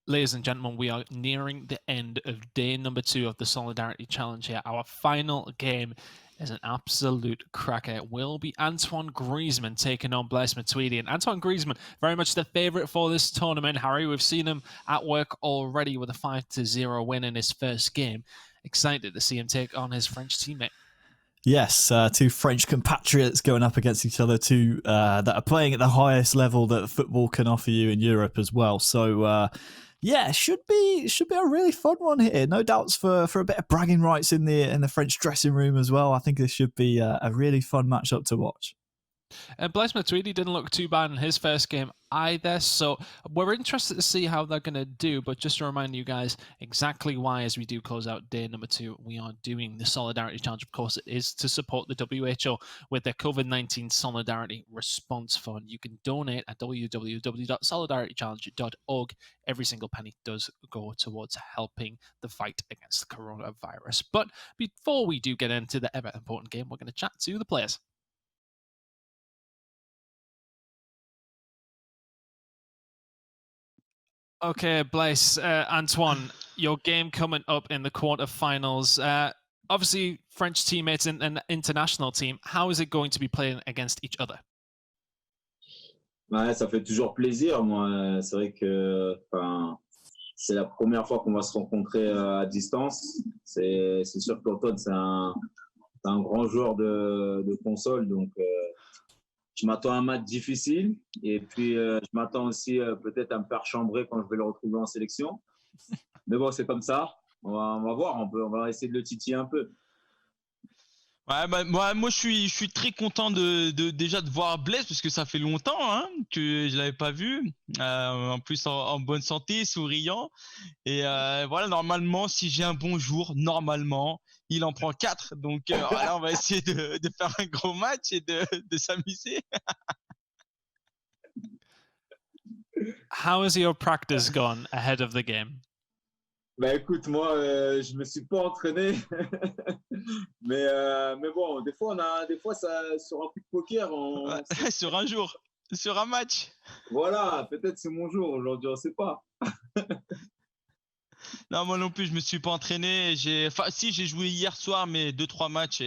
Ladies and gentlemen, we are nearing the end of day number 2 of the Solidarity Challenge here. Our final game is an absolute cracker. It will be Antoine Griezmann taking on Blaise Matuidi. And Antoine Griezmann, very much the favourite for this tournament. Harry, we've seen him at work already with a 5-0 win in his first game. Excited to see him take on his French teammate. Yes, two French compatriots going up against each other, two that are playing at the highest level that football can offer you in Europe as well. So, yeah, should be a really fun one here. No doubts for a bit of bragging rights in the French dressing room as well. I think this should be a really fun matchup to watch. Blaise Matuidi didn't look too bad in his first game either, so we're interested to see how they're going to do. But just to remind you guys exactly why, as we do close out day number 2, we are doing the Solidarity Challenge. Of course, it is to support the WHO with their COVID-19 Solidarity Response Fund. You can donate at www.solidaritychallenge.org. Every single penny does go towards helping the fight against the coronavirus. But before we do get into the ever important game, we're going to chat to the players. Okay, Blaise, Antoine, your game coming up in the quarterfinals. Obviously, French teammates in an international team. How is it going to be playing against each other? Ouais, ça fait toujours plaisir. Moi, c'est vrai que c'est la première fois qu'on va se rencontrer à distance. C'est sûr qu'Antoine, c'est un grand joueur de console, donc je m'attends à un match difficile et puis je m'attends aussi peut-être à me faire chambrer quand je vais le retrouver en sélection. Mais bon, c'est comme ça. On va voir, on va essayer de le titiller un peu. Ouais, bah, moi je suis très content déjà de voir Blaise parce que ça fait longtemps que je l'avais pas vu. En plus en bonne santé, souriant. Et voilà, normalement, si j'ai un bon jour, normalement, il en prend 4. Donc voilà, on va essayer de faire un gros match et de s'amuser. How has your practice gone ahead of the game? Bah écoute, moi, je me suis pas entraîné, mais bon, des fois ça sur un coup de poker, sur un jour, sur un match. Voilà, peut-être c'est mon jour aujourd'hui, on sait pas. Non, moi non plus, je me suis pas entraîné. Enfin, si, j'ai joué hier soir, mais 2-3 matchs.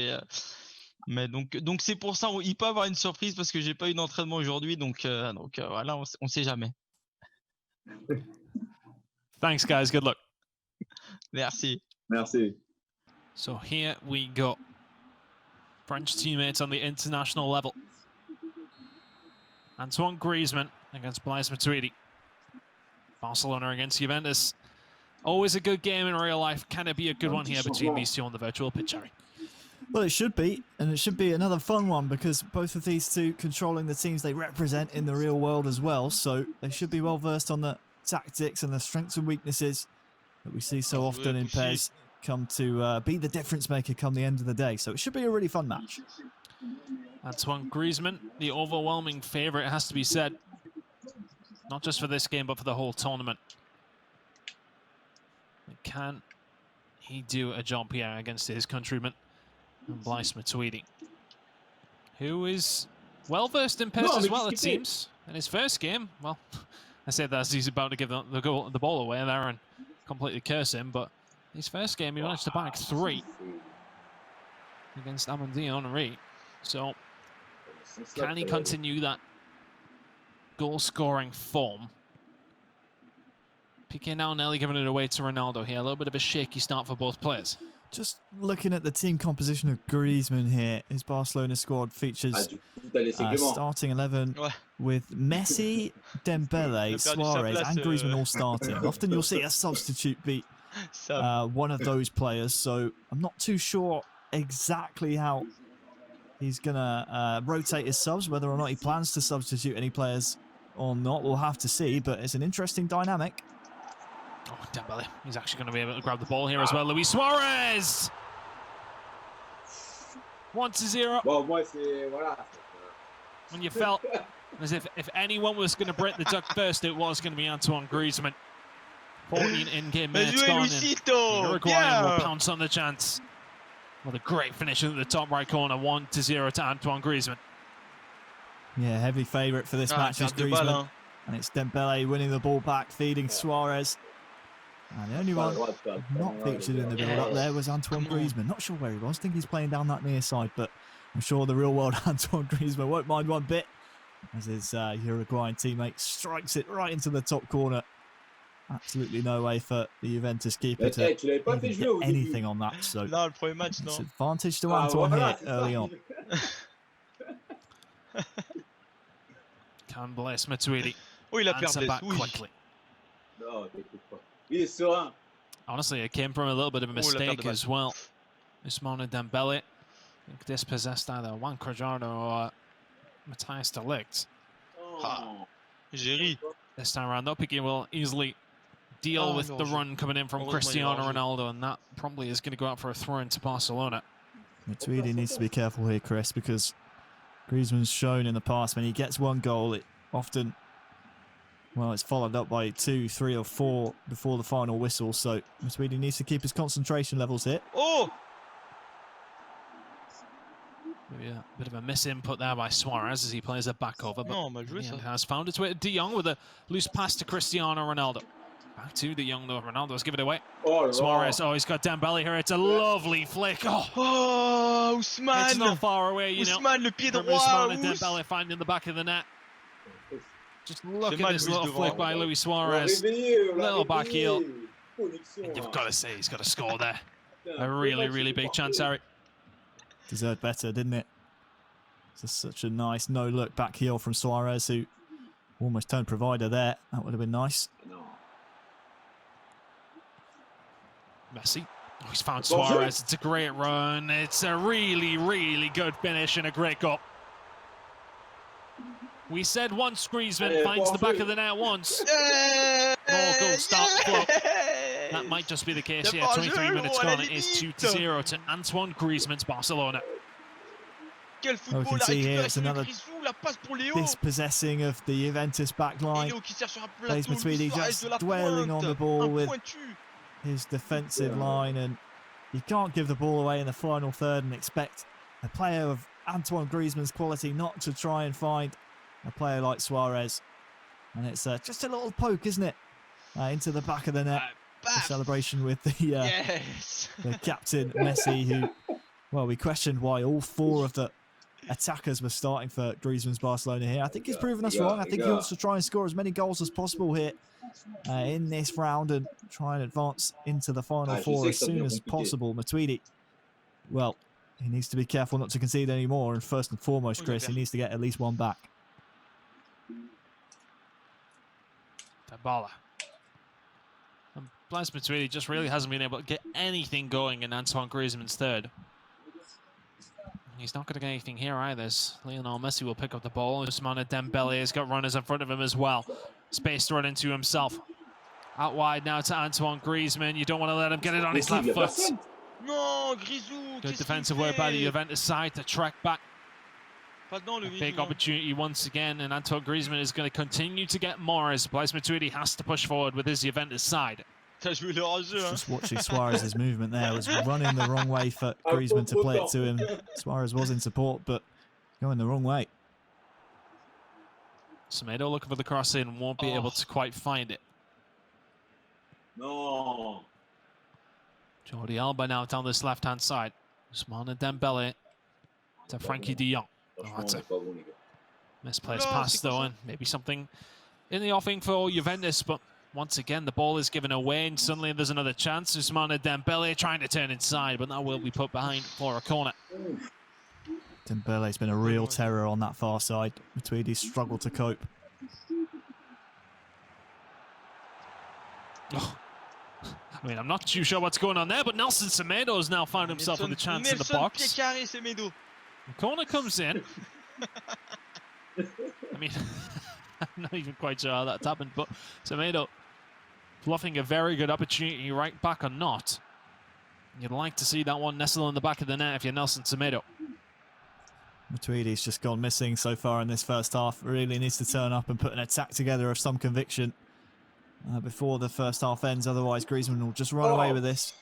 Mais donc c'est pour ça, il peut avoir une surprise parce que j'ai pas eu d'entraînement aujourd'hui, donc voilà, on sait jamais. Thanks, guys. Good luck. Merci. Merci. So here we go. French teammates on the international level. Antoine Griezmann against Blaise Matuidi. Barcelona against Juventus. Always a good game in real life. Can it be a good one here between these two on the virtual pitch, Harry? Well, it should be, and it should be another fun one because both of these two controlling the teams they represent in the real world as well, so they should be well versed on the tactics and the strengths and weaknesses that we see so often in PES come to be the difference maker come the end of the day. So it should be a really fun match. Antoine Griezmann, the overwhelming favourite, it has to be said. Not just for this game, but for the whole tournament. Can he do a job here against his countryman, Blaise Matuidi, who is well versed in PES as well, it seems. In his first game, well, I said that as he's about to give the ball away there and completely curse him, but his first game he managed to bag 3 against Amandine Henry. So can he continue that goal-scoring form? Piqué now nearly giving it away to Ronaldo here. A little bit of a shaky start for both players. Just looking at the team composition of Griezmann here, his Barcelona squad features starting 11 with Messi, Dembele, Suarez and Griezmann all starting. Often you'll see a substitute beat one of those players, so I'm not too sure exactly how he's going to rotate his subs, whether or not he plans to substitute any players or not. We'll have to see, but it's an interesting dynamic. Oh, Dembele, he's actually going to be able to grab the ball here as well. Luis Suarez! 1-0. Bon, moi, c'est, voilà. When you felt as if anyone was going to break the duck first, it was going to be Antoine Griezmann. 14 in-game minutes gone, and the Uruguayan will pounce on the chance. What a great finish at the top right corner. 1-0 to Antoine Griezmann. Yeah, heavy favourite for this match is Griezmann. And it's Dembele winning the ball back, feeding Suarez. And the only one not featured in the build-up there was Antoine Griezmann. Not sure where he was. I think he's playing down that near side, but I'm sure the real-world Antoine Griezmann won't mind one bit as his Uruguayan teammate strikes it right into the top corner. Absolutely no way for the Juventus keeper to even get anything on that. So it's advantage to Antoine here early on. Can Blaise Matuidi answer back quickly? Honestly, it came from a little bit of a mistake as well. Ousmane Dembele, I think dispossessed either Juan Cuadrado or Matthias de Ligt. This time around, Piqué will easily deal with the run coming in from Cristiano Ronaldo, and that probably is going to go out for a throw into Barcelona. Matuidi needs to be careful here, Chris, because Griezmann's shown in the past when he gets one goal, it often, well, it's followed up by 2, 3 or 4 before the final whistle, so Matuidi needs to keep his concentration levels here. Maybe a bit of a misinput there by Suarez as he plays it back over, but has found its way to De Jong with a loose pass to Cristiano Ronaldo. Back to De Jong though, Ronaldo's given it away. Suarez, he's got Dembele here, it's a lovely flick. Ousmane! It's not far away, you know. Ousmane, le pied droit. Ousmane and Dembele finding the back of the net. Just look at this little flick by Luis Suarez. Little back heel. And you've got to say he's got a score there. A really, really big chance, Harry. Deserved better, didn't it? It's such a nice no-look back heel from Suarez, who almost turned provider there. That would have been nice. Messi. He's found Suarez. It's a great run. It's a really, really good finish and a great goal. We said once Griezmann finds the back of the net once. More goals start to flow. That might just be the case here. 23 minutes gone. It is 2-0 to Antoine Griezmann's Barcelona. We can see here it's another dispossessing of the Juventus back line. Blaise Matuidi just dwelling on the ball with his defensive line, and you can't give the ball away in the final third and expect a player of Antoine Griezmann's quality not to try and find a player like Suarez. And it's just a little poke, isn't it? Into the back of the net. The celebration with the captain, Messi, who, well, we questioned why all 4 of the attackers were starting for Griezmann's Barcelona here. I think he's proven us wrong. I think he wants to try and score as many goals as possible here in this round and try and advance into the final 4 as soon as possible. Matuidi, well, he needs to be careful not to concede any more, and first and foremost, Chris, he needs to get at least 1 back. Dybala. And Blaise Matuidi just really hasn't been able to get anything going in Antoine Griezmann's third. He's not going to get anything here either. Lionel Messi will pick up the ball. Ousmane Dembele has got runners in front of him as well. Space to run into himself. Out wide now to Antoine Griezmann. You don't want to let him get it on his left foot. No, Grisou. Good defensive work by the Juventus side to track back. A big opportunity once again, and Antoine Griezmann is going to continue to get more as Blaise Matuidi has to push forward with his Juventus side. Just watching Suarez's movement there, was running the wrong way for Griezmann to play it to him. Suarez was in support, but going the wrong way. Semedo looking for the cross in, won't be able to quite find it. No. Jordi Alba now down this left-hand side. Ousmane Dembele to Frankie de Jong. That's a misplaced pass though, and maybe something in the offing for Juventus, but once again the ball is given away and suddenly there's another chance. Ousmane Dembele trying to turn inside, but that will be put behind for a corner. Dembele's been a real terror on that far side. Matuidi struggled to cope. I mean, I'm not too sure what's going on there, but Nelson Semedo has now found himself with a chance in the box. The corner comes in. I mean, I'm not even quite sure how that's happened, but Semedo bluffing a very good opportunity right back or not. You'd like to see that one nestle in the back of the net if you're Nelson Semedo. Matuidi's just gone missing so far in this first half. Really needs to turn up and put an attack together of some conviction before the first half ends. Otherwise, Griezmann will just run away with this.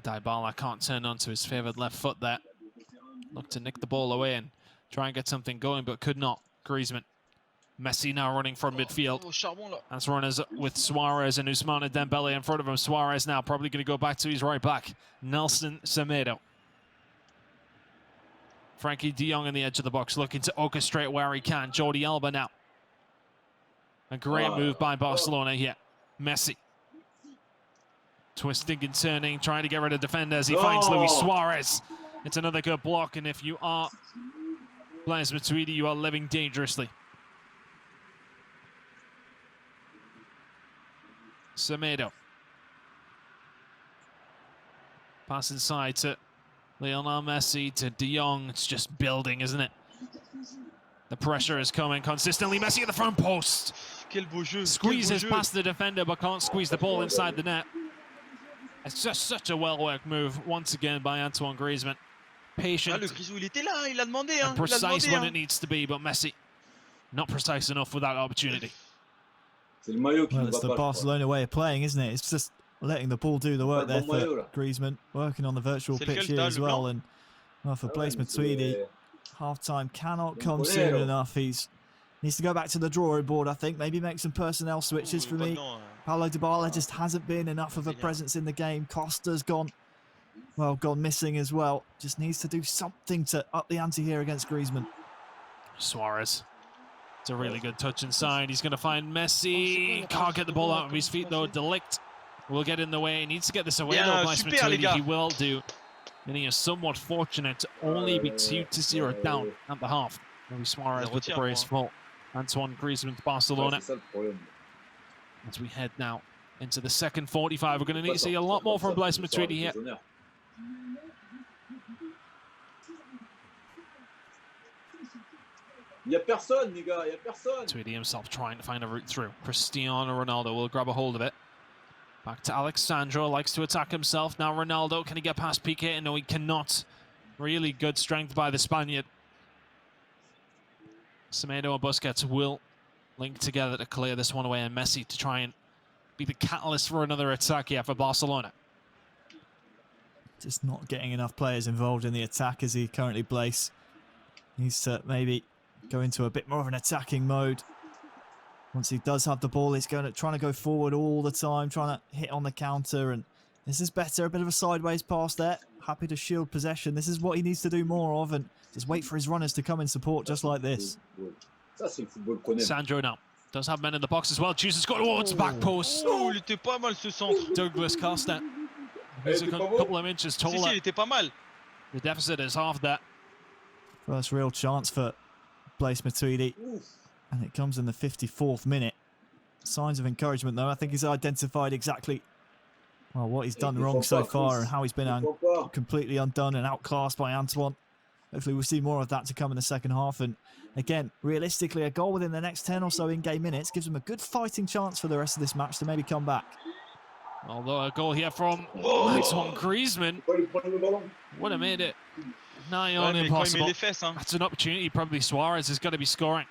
Dybala can't turn onto his favoured left foot there. Looked to nick the ball away and try and get something going, but could not. Griezmann Messi now running from midfield. That's runners with Suarez and Ousmane Dembele in front of him. Suarez now probably going to go back to his right back, Nelson Semedo. Frankie de Jong on the edge of the box, looking to orchestrate where he can. Jordi Alba now. A great move by Barcelona here. Messi. Twisting and turning, trying to get rid of defenders. He finds Luis Suarez. It's another good block, and if you are Blaise Matuidi, you are living dangerously. Semedo. Pass inside to Lionel Messi, to de Jong. It's just building, isn't it? The pressure is coming consistently. Messi at the front post. Squeezes past the defender, but can't squeeze the ball inside the net. It's just such a well-worked move, once again, by Antoine Griezmann. Patient and precise when it needs to be, but Messi not precise enough with that opportunity. Well, it's the Barcelona way of playing, isn't it? It's just letting the ball do the work there for Griezmann, working on the virtual pitch here as well. And well, for Blaise Matuidi, half-time cannot come soon enough. He needs to go back to the drawing board, I think. Maybe make some personnel switches for me. Paulo Dybala just hasn't been enough of a presence in the game. Costa's gone missing as well. Just needs to do something to up the ante here against Griezmann. Suarez. It's a really good touch inside. He's going to find Messi. Can't get the ball out of his feet though. De Ligt will get in the way. He needs to get this away though. Blaise Matuidi, he will do. And he is somewhat fortunate to only be 2-0 down at the half. Luis Suarez with the brace full. Antoine Griezmann's Barcelona. As we head now into the second 45, we're going to need to see a lot more from Blaise Matuidi here. Matuidi himself trying to find a route through. Cristiano Ronaldo will grab a hold of it. Back to Alexandro, likes to attack himself. Now Ronaldo, can he get past Piqué? No, he cannot. Really good strength by the Spaniard. Semedo and Busquets will link together to clear this one away, and Messi to try and be the catalyst for another attack here for Barcelona. Just not getting enough players involved in the attack as he currently Blaise. Needs to maybe go into a bit more of an attacking mode. Once he does have the ball, he's trying to go forward all the time, trying to hit on the counter, and this is better. A bit of a sideways pass there. Happy to shield possession. This is what he needs to do more of, and just wait for his runners to come in support just like this. Sandro now does have men in the box as well. Chooses to go towards back post. Oh, il était pas mal ce centre. Douglas Costa. He's a couple of inches taller. Si, il était pas mal. The deficit is half that. First real chance for Blaise Matuidi. And it comes in the 54th minute. Signs of encouragement, though. I think he's identified exactly what he's done wrong so far and how he's been completely undone and outclassed by Antoine. Hopefully we'll see more of that to come in the second half. And again, realistically, a goal within the next 10 or so in-game minutes gives him a good fighting chance for the rest of this match to maybe come back. Although a goal here from Antoine Griezmann would have made it nigh on impossible. That's an opportunity probably Suarez has got to be scoring.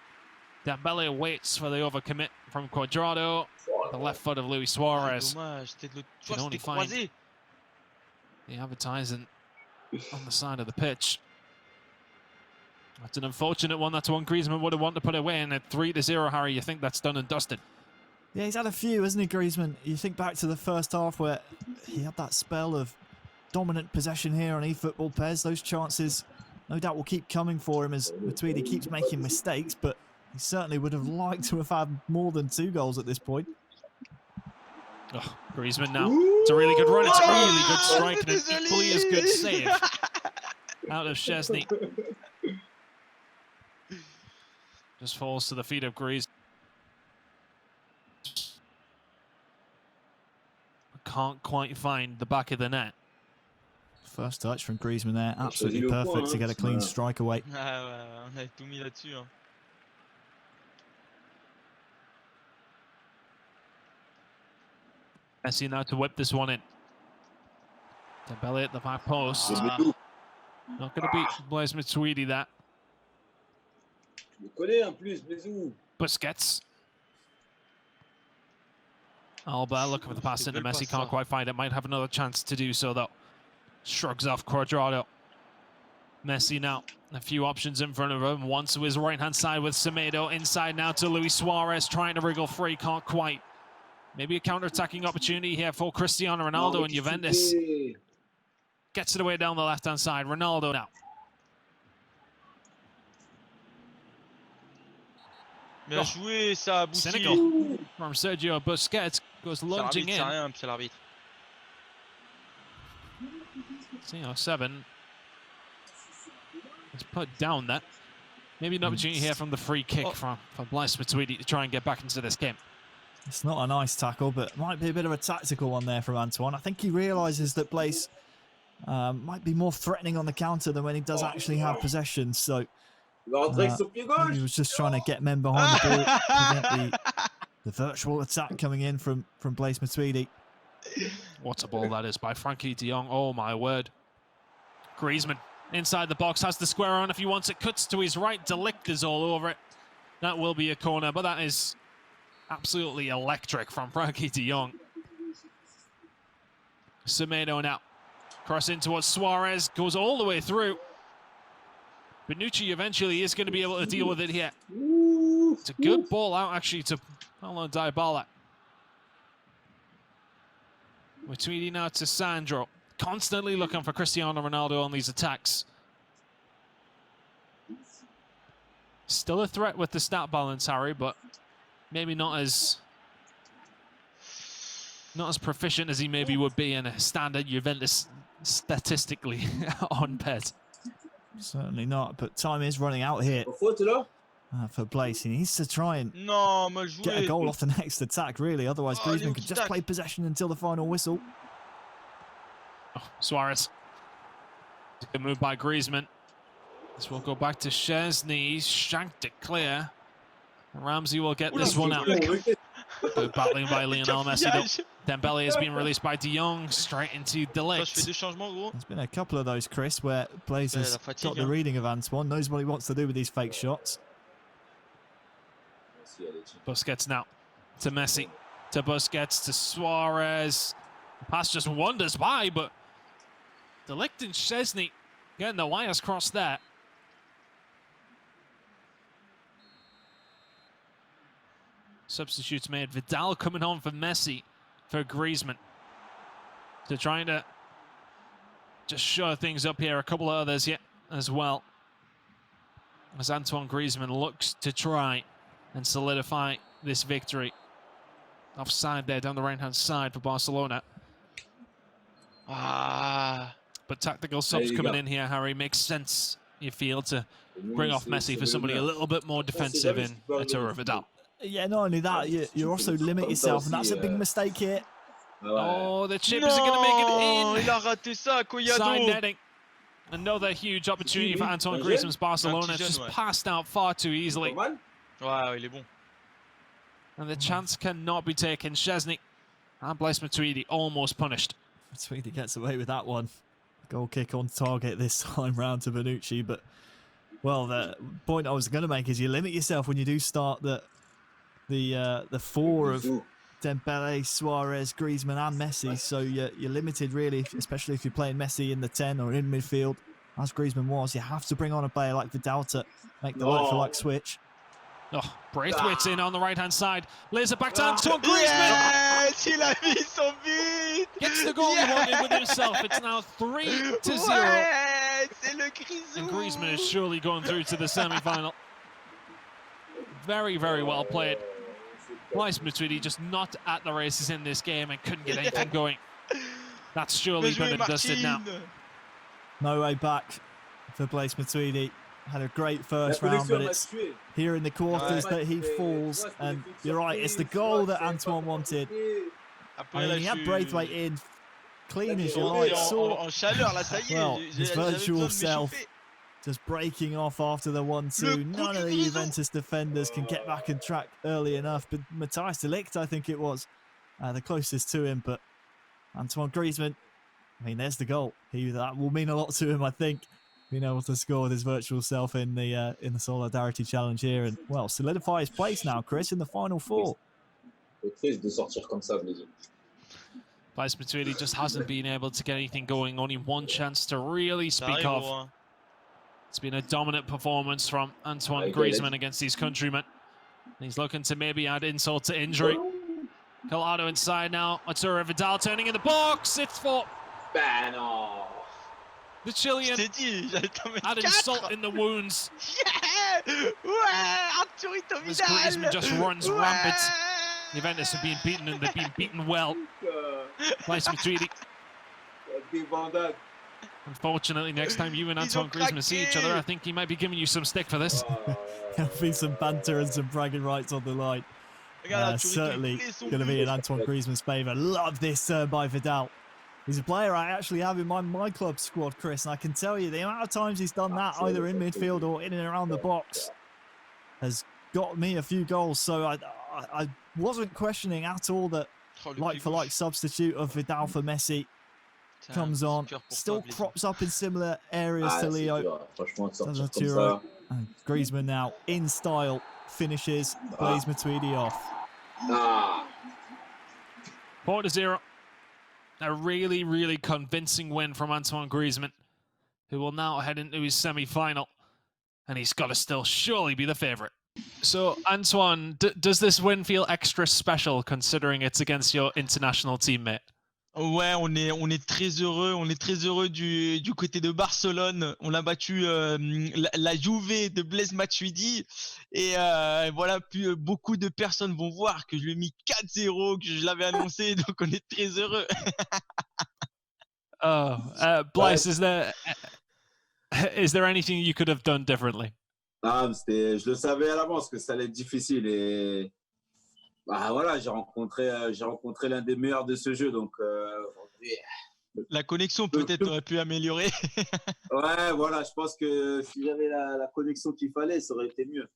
Dembele waits for the overcommit from Cuadrado. The left foot of Luis Suarez. Can only find the advertising on the side of the pitch. That's an unfortunate one. That's one Griezmann would have wanted to put away. And at 3-0, Harry, you think that's done and dusted? Yeah, he's had a few, hasn't he, Griezmann? You think back to the first half where he had that spell of dominant possession here on eFootball PES. Those chances, no doubt, will keep coming for him as Matuidi keeps making mistakes, but he certainly would have liked to have had more than 2 goals at this point. Oh, Griezmann now. It's a really good run. It's a really good strike and an equally as good save out of Szczesny. Just falls to the feet of Griezmann. Can't quite find the back of the net. First touch from Griezmann there. Absolutely perfect to get a clean strike away. On a tout mis là-dessus. Messi now to whip this one in. Dembele at the back post. Not going to beat Blaise Matuidi that. Busquets. Alba looking for the pass into Messi. Can't quite find it. Might have another chance to do so though. Shrugs off Cuadrado. Messi now a few options in front of him. One to his right-hand side with Semedo. Inside now to Luis Suarez, trying to wriggle free, can't quite. Maybe a counter-attacking opportunity here for Cristiano Ronaldo and Juventus. Gets it away down the left-hand side. Ronaldo now. Bien joué, ça aboutit. Cynical from Sergio Busquets. Goes lunging in. C'est l'arbitre. CO7 has put down that. Maybe an opportunity here from the free kick for Blaise Matuidi to try and get back into this game. It's not a nice tackle, but might be a bit of a tactical one there from Antoine. I think he realises that Blaise might be more threatening on the counter than when he does actually have possession. So he was just trying to get men behind the ball, prevent the virtual attack coming in from Blaise Matuidi. What a ball that is by Frankie de Jong. Oh my word. Griezmann inside the box, has the square on if he wants it, cuts to his right, De Ligt is all over it. That will be a corner, but that is absolutely electric from Frankie de Jong. Semedo now. Cross in towards Suarez, goes all the way through. Bonucci eventually is going to be able to deal with it here. It's a good ball out actually to Paulo Dybala. Matuidi now to Sandro. Constantly looking for Cristiano Ronaldo on these attacks. Still a threat with the stat balance, Harry, but maybe not as proficient as he maybe would be in a standard Juventus statistically on PES. Certainly not, but time is running out here for Blaise. He needs to try and get a goal off the next attack, really. Otherwise, Griezmann could just play possession until the final whistle. Oh, Suarez. Good move by Griezmann. This will go back to Szczesny. Shanked it clear. Ramsey will get this one out. Good battling by Lionel Messi. Dembele has been released by de Jong, straight into De Ligt. There's been a couple of those, Chris, where Blaise has got the reading of Antoine, knows what he wants to do with these fake shots. Busquets now to Messi, to Busquets, to Suarez. The pass just wanders by, but De Ligt and Szczesny getting the wires crossed there. Substitutes made. Vidal coming on for Messi, for Griezmann. So trying to just show things up here. A couple of others yet as well. As Antoine Griezmann looks to try and solidify this victory. Offside there down the right-hand side for Barcelona. But tactical subs coming in here, Harry. Makes sense, you feel, to bring off Messi for somebody a little bit more defensive in Arturo Vidal. Yeah, not only that, you also limit yourself, and that's a big mistake here. Oh, the chips are going to make it in. Il a raté ça, Side netting. Another huge opportunity for Antoine Griezmann's Barcelona. It's just passed out far too easily. Il est bon. And the chance cannot be taken. Szczesny and Blaise Matuidi almost punished. Matuidi gets away with that one. Goal kick on target this time round to Bonucci, but well, the point I was going to make is you limit yourself when you do start the four of Dembele, Suarez, Griezmann and Messi, so you're limited really, especially if you're playing Messi in the 10 or in midfield, as Griezmann was. You have to bring on a player like Vidal to make the like-for-like switch. Oh, Braithwaite's in on the right-hand side. Lays it back to Antoine Griezmann. Yes, il a mis son but. Gets the goal he wanted with himself. It's now 3-0. C'est le Grisou. And Griezmann is surely going through to the semi-final. Very, very well played. Blaise Matuidi just not at the races in this game and couldn't get anything going. That's surely been dusted now. No way back for Blaise Matuidi. Had a great first round, but it's here in the quarters that he falls. And you're right, it's the goal that Antoine wanted. I mean, he had Braithwaite in clean as you like. Well, his virtual self just breaking off after the 1-2. None of the Juventus defenders can get back and track early enough. But Matthijs de Ligt, I think it was, the closest to him. But Antoine Griezmann, I mean, there's the goal. That will mean a lot to him, I think, being able to score with his virtual self in the Solidarity Challenge here. And, well, solidify his place now, Chris, in the final four. Blaise Matuidi just hasn't been able to get anything going. Only one chance to really speak of. It's been a dominant performance from Antoine Griezmann against his countrymen. He's looking to maybe add insult to injury. Collado inside now. Arturo Vidal turning in the box. It's for the Chilean. Add insult in the wounds. Yeah! Ouais! Arturo As Vidal! Griezmann just runs rampant. Juventus have been beaten, and they've been beaten well. Blaise Matuidi. Unfortunately, next time you and Antoine Griezmann see each other, I think he might be giving you some stick for this. There'll be some banter and some bragging rights on the line. Certainly going to be in Antoine Griezmann's favour. Love this turn by Vidal. He's a player I actually have in my club squad, Chris, and I can tell you the amount of times he's done that, either in midfield or in and around the box, has got me a few goals. So I wasn't questioning at all that like-for-like substitute of Vidal for Messi comes on. Still crops up in similar areas to Leo. And Griezmann now, in style, finishes Blaise Matuidi off. 4-0. A really, really convincing win from Antoine Griezmann, who will now head into his semi-final. And he's got to still surely be the favourite. So, Antoine, does this win feel extra special considering it's against your international teammate? Ouais, on est très heureux du côté de Barcelone. On a battu la Juve de Blaise Matuidi et voilà, puis beaucoup de personnes vont voir que je lui ai mis 4-0, que je l'avais annoncé, donc on est très heureux. Blaise, is there anything you could have done differently? Je le savais à l'avance que ça allait être difficile et voilà, j'ai rencontré l'un des meilleurs de ce jeu, donc la connexion peut-être aurait pu améliorer. Ouais, voilà, je pense que si j'avais la connexion qu'il fallait, ça aurait été mieux.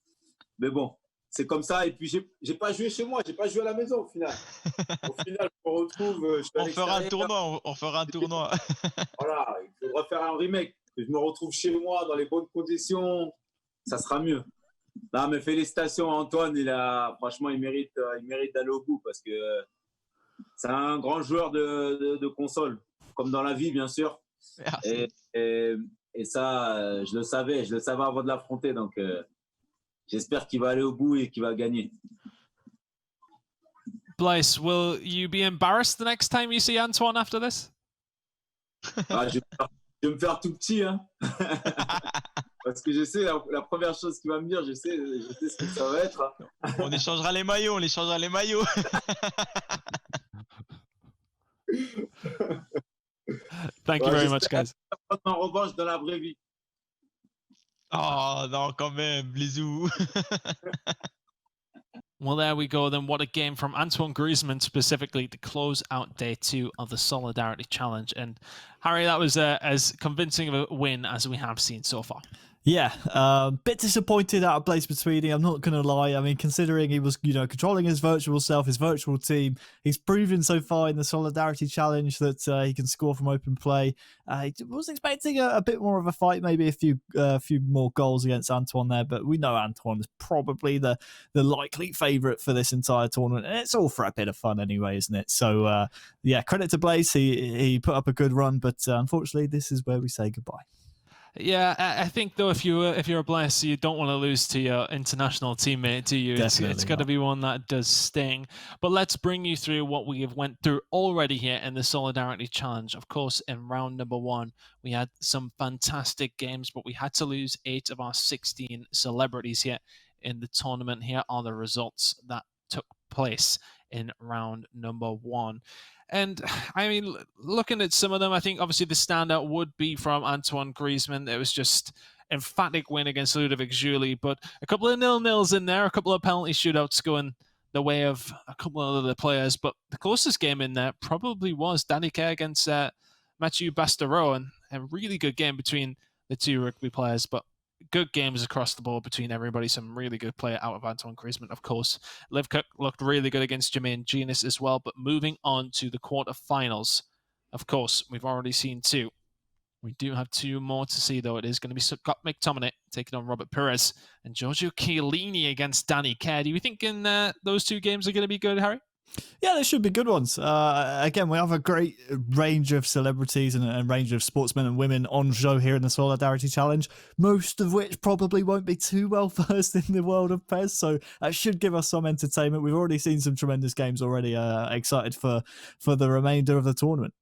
Mais bon, c'est comme ça. Et puis j'ai pas joué chez moi, j'ai pas joué à la maison au final. Au final, je me retrouve. On fera un tournoi. Voilà, il faudra faire un remake. Que je me retrouve chez moi dans les bonnes conditions, ça sera mieux. Non, mais félicitations à Antoine, franchement, il mérite d'aller au bout parce que c'est un grand joueur de console, comme dans la vie, bien sûr. Et ça, je le savais avant de l'affronter, donc j'espère qu'il va aller au bout et qu'il va gagner. Blaise, will you be embarrassed the next time you see Antoine after this? Je vais me faire tout petit, hein. Parce que je sais, la première chose qu'il va me dire, je sais ce que ça va être. On échangera les maillots, Thank you very much, guys. En revanche, dans la vraie vie. Oh, non, quand même, bisous. Well, there we go then. What a game from Antoine Griezmann specifically to close out day 2 of the Solidarity Challenge. And Harry, that was as convincing of a win as we have seen so far. Yeah, bit disappointed out of Blaise Matuidi, I'm not going to lie. I mean, considering he was, controlling his virtual self, his virtual team, he's proven so far in the Solidarity Challenge that he can score from open play. I was expecting a bit more of a fight, maybe a few more goals against Antoine there, but we know Antoine is probably the likely favourite for this entire tournament, and it's all for a bit of fun anyway, isn't it? So, yeah, credit to Blaise, he put up a good run, but unfortunately, this is where we say goodbye. Yeah, I think though if you're a Blaise, you don't want to lose to your international teammate, do you? It's got to be one that does sting. But let's bring you through what we have went through already here in the Solidarity Challenge. Of course, in round number 1, we had some fantastic games, but we had to lose 8 of our 16 celebrities here in the tournament. Here are the results that took place in round number 1. And, I mean, looking at some of them, I think obviously the standout would be from Antoine Griezmann. It was just emphatic win against Ludovic Giuly, but a couple of 0-0s in there, a couple of penalty shootouts going the way of a couple of other players. But the closest game in there probably was Danny Kerr against Mathieu Bastareaud, and a really good game between the two rugby players. But good games across the board between everybody. Some really good play out of Antoine Griezmann, of course. Liv Cook looked really good against Jermaine Genius as well. But moving on to the quarterfinals, of course, we've already seen 2. We do have 2 more to see, though. It is going to be Scott McTominay taking on Robert Perez and Giorgio Chiellini against Danny Kerr. Do you think those 2 games are going to be good, Harry? Yeah, they should be good ones. Again, we have a great range of celebrities and a range of sportsmen and women on show here in the Solidarity Challenge, most of which probably won't be too well versed in the world of PES, so that should give us some entertainment. We've already seen some tremendous games already. Excited for the remainder of the tournament.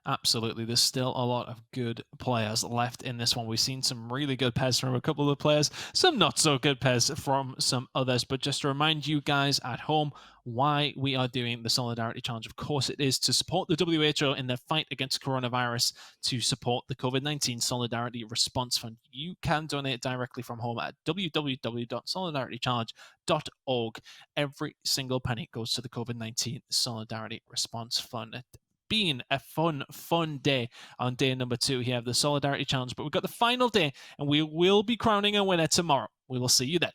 Absolutely. There's still a lot of good players left in this one. We've seen some really good PES from a couple of players, some not so good PES from some others. But just to remind you guys at home why we are doing the Solidarity Challenge, of course, it is to support the WHO in their fight against coronavirus, to support the COVID-19 Solidarity Response Fund. You can donate directly from home at www.solidaritychallenge.org. Every single penny goes to the COVID-19 Solidarity Response Fund. Been a fun day on day number 2 here of the Solidarity Challenge, but we've got the final day and we will be crowning a winner tomorrow. We will see you then.